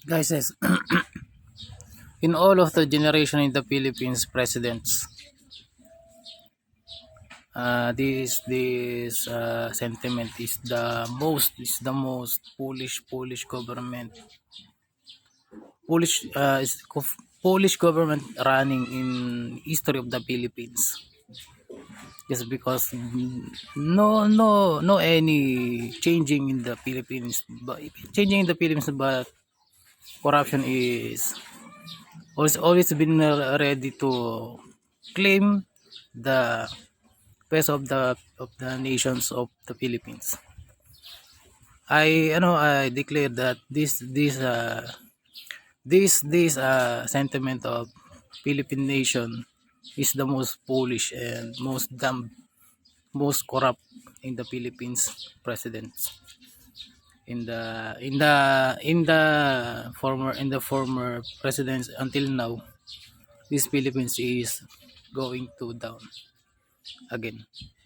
Guys, in all of the generation in the Philippines presidents, this sentiment is the most Polish government, Polish government running in history of the Philippines. Just because no any changing in the Philippines, but corruption is always been ready to claim the best of the nations of the Philippines. I declare that this sentiment of Philippine nation is the most Polish and most dumb, most corrupt in the Philippines presidents. In the former presidents until now, this Philippines is going to down again.